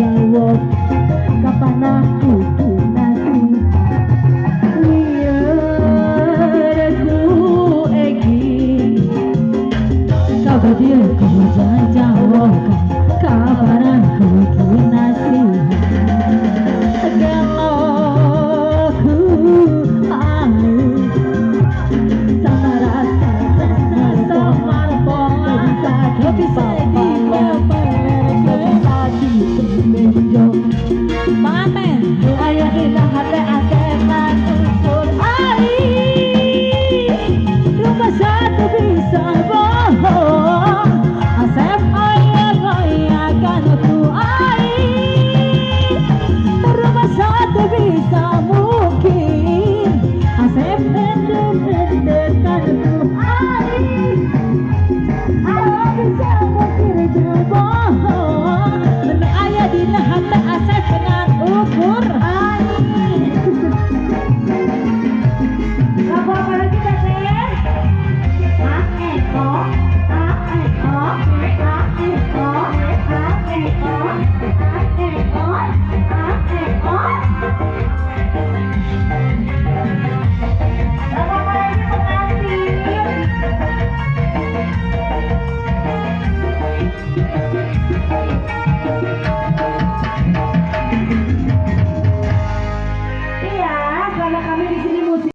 jawab kapan aku kinasi liarku egi kau dia kau jangan jawab kapan aku kinasi kalau ku sama rasa sama rasa bisa Manten, ayah kita hati aseman ukur rumah satu bisa bohong asep ayah goyakan aku rumah satu bisa mungkin asep mendekat aku bisa mungkin jangan bohong ayah di hati asep dengan ukur